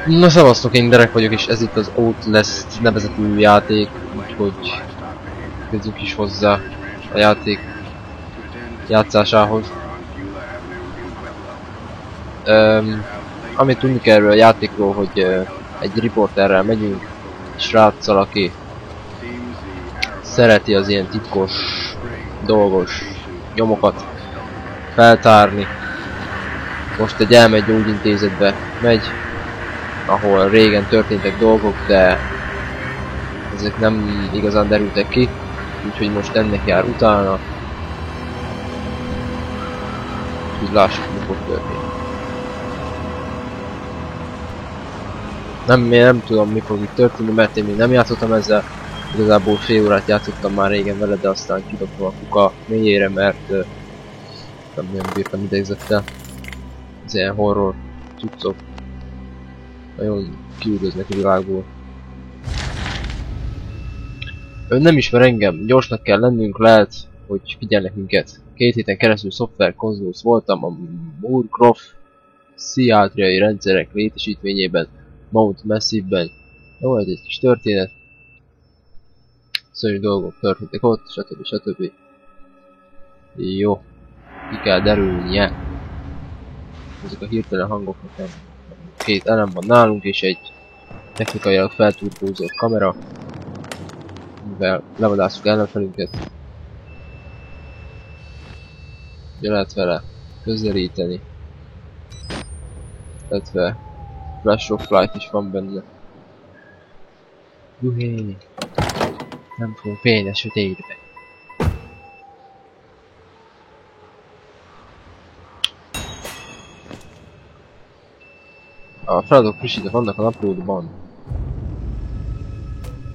Na szevasztok, én Derek vagyok, és ez itt az Outlast nevezetű játék, úgyhogy kezdjük is hozzá a játék játszásához. Amit tudni kell erről a játékról, hogy egy riporterrel megyünk, egy sráccal, aki szereti az ilyen titkos, dolgos nyomokat feltárni. Most egy elmegy gyógyintézetbe megy, ahol régen történtek dolgok, de ezek nem igazán derültek ki, úgyhogy most ennek jár utána. Úgyhogy lássuk, mi fog történni. Nem tudom, mi fog itt történni, mert én még nem játszottam ezzel. Igazából fél órát játszottam már régen vele, de aztán kidobtam a kuka mélyére, mert nem bírtam idegzettel. Ez ilyen horror cuccok nagyon kiüldöznek a világból. Ön nem ismer engem, gyorsnak kell lennünk, lehet, hogy figyelnek minket. 2 héten keresztül szoftver konzulsz voltam a Moorcroft pszichiátriai rendszerek létesítményében, Mount Massive-ben. Jó, ez egy kis történet. Szörnyű dolgok történtek ott, stb. Jó, ki kell derülnie. Ezek a hirtelen hangok nekem. 2 elem van nálunk, és egy technikailag felturbózott kamera, mivel levadászunk ellenfelünket. Ugye lehet vele közelíteni, illetve flash of light is van benne. Juhé! Nem fogunk félni a sötétbe. A feladatok frissítve vannak a naplódban.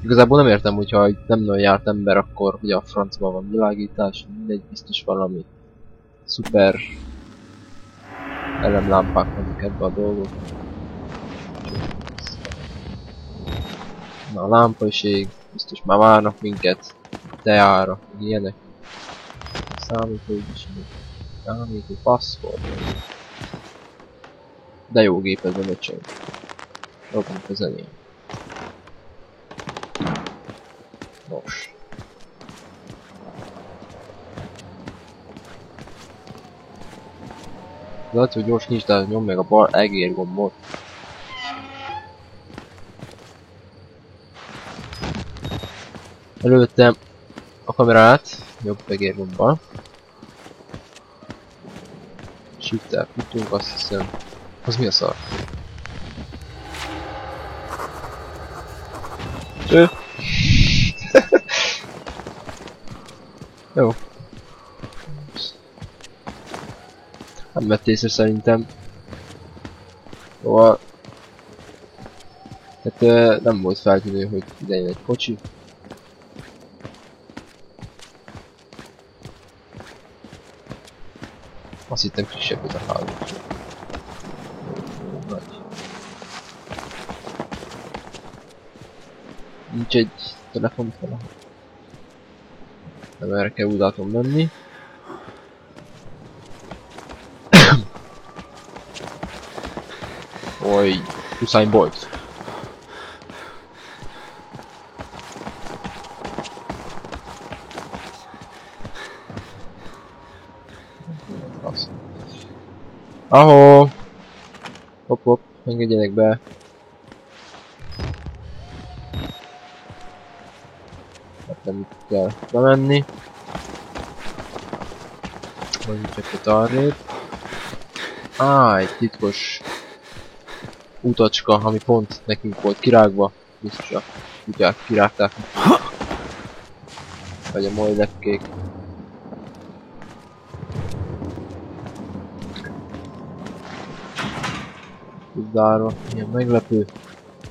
Igazából nem értem, hogyha nem nagyon járt ember, akkor ugye a francban van világítás, mindegy, biztos valami szuper elemlámpák vannak ebbe a dolgok. Na a lámpa is ég, biztos már várnak minket, teára, ilyenek. Számító passzport. De jó gép ez a öcsém. Robunk a zenén. Nos. Lehet, hogy gyors nincs, de nyom meg a bal egér gombot. Előttem a kamerát, jobb egér gombbal. Shift-tel futunk, azt hiszem. Az mi a szar? Ő? Jó. Nem vett észre szerintem. Szóval... Tehát nem volt feltűnő, hogy ide jön egy kocsi. Azt hittem kisebb ez a háló. Nincs egy telefon fel. Nem erre kell úgy látom menni. Oly, Usain Bolt. Ahó! Hopp, engedjenek be. Hát nem itt kell bemenni. Mondjuk csak itt arrébb. Egy titkos utacska, ami pont nekünk volt kirágva. Biztos a kutyák kirágták. Vagy a mai lepkék. Zárva, ilyen meglepő,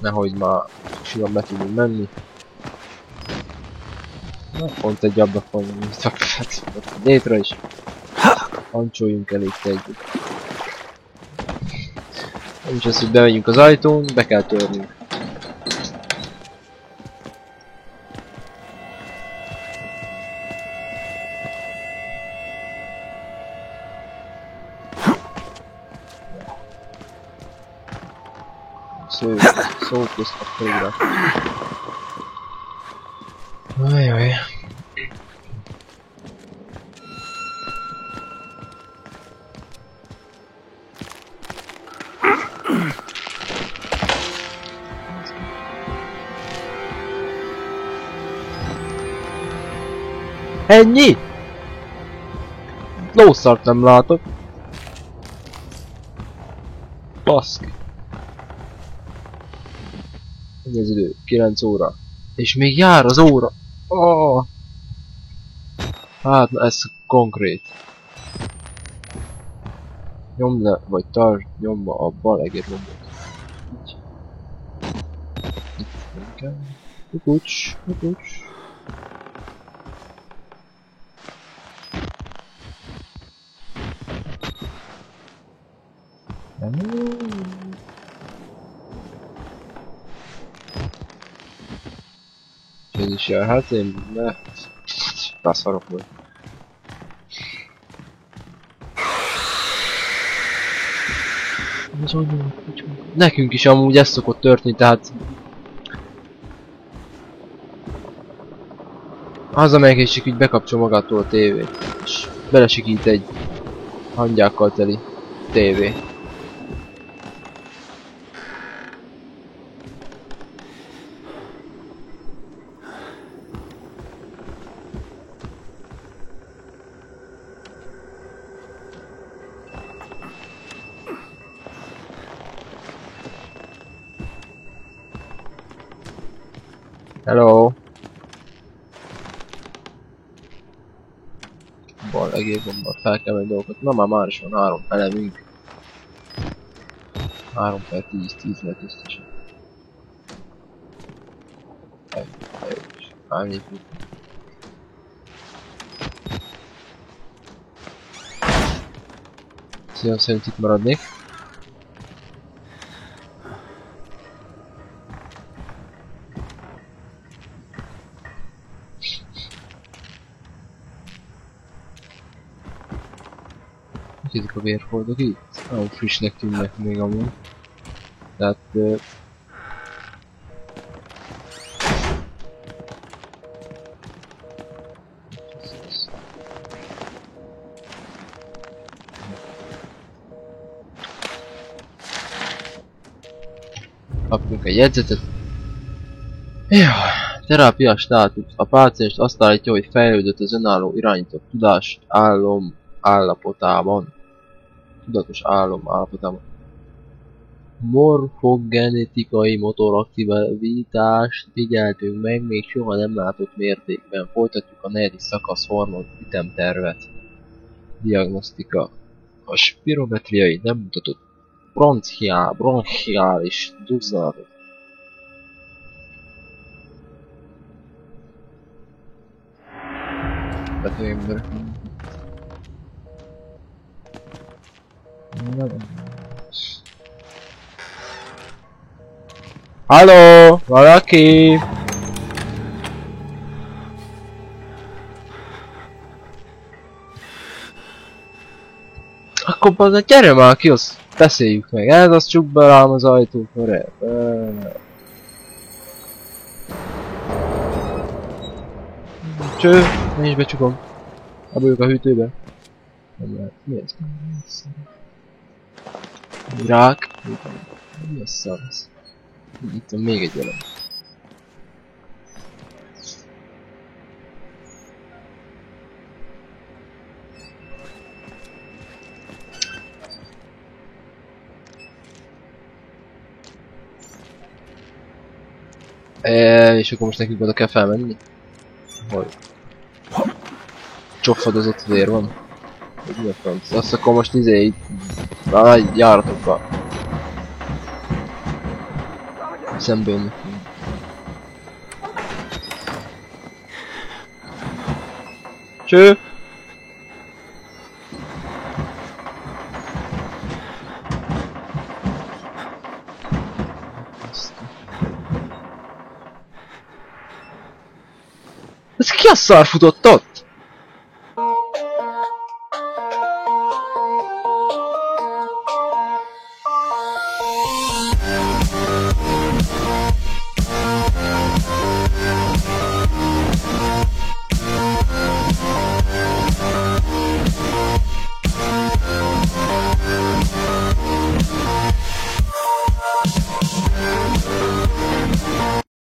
nehogy már simán be tudunk menni. Na, pont egy ablakon nyitva, hát létre is. Hancsoljunk el itt együtt. Nem is az, hogy bemegyünk az ajtón, be kell törnünk. szó közt a felirat. Ajaj. Ennyi? Lószart nem látok. Baszki. Ennyi az idő, 9 óra. És még jár az óra. Oh. Hát ez konkrét. Nyomd le, vagy tartsd nyomva a bal egérgombot. Itt nem kell. Kukucs, kukucs. Ez is jár, hát én ne... Beszarok majd. Nekünk is amúgy ez szokott történni, tehát... Hazamegyek és csak így bekapcsol magától a tévét. És belesikít egy hangyákkal teli tévé. Hello! Bal egérgombbal fel kell menni dolgokat. Na már is van 3 elemünk. 3 per 10, 10 lett biztosan. Elnyitjuk. Szívem szerint itt maradnék. Ezek a vérfoldok itt? Nagyon frissnek tűnnek még amúgy. Tehát... kapjunk egy jegyzetet. Jó, terápia státusz. A páciens azt állítja, hogy fejlődött az önálló irányított tudás állapotában. Tudatos állapotában. Morfogenetikai motoraktivitást figyeltünk meg, még soha nem látott mértékben. Folytatjuk a 4. szakasz hormon ütemtervet. Diagnosztika. A spirometriai nem mutatott bronchiális duzzanatot. Beteg emberek. Halló! Valaki! Akkor bazdmeg, gyere már ki, azt beszéljük meg. Ez az csuk be rám az ajtót, Cső, ne is becsukom. Abuljuk a hűtőbe. Nem lehet. Mi ez? Rák. Mi a szar ez? Itt van még egy elem. És akkor most nekünk oda kell felmenni? Hol? Csokfadozott vér van. Mi a franc? Azt akkor most így... járatokkal. Szemben. Cső! Ez ki a szar futott ott?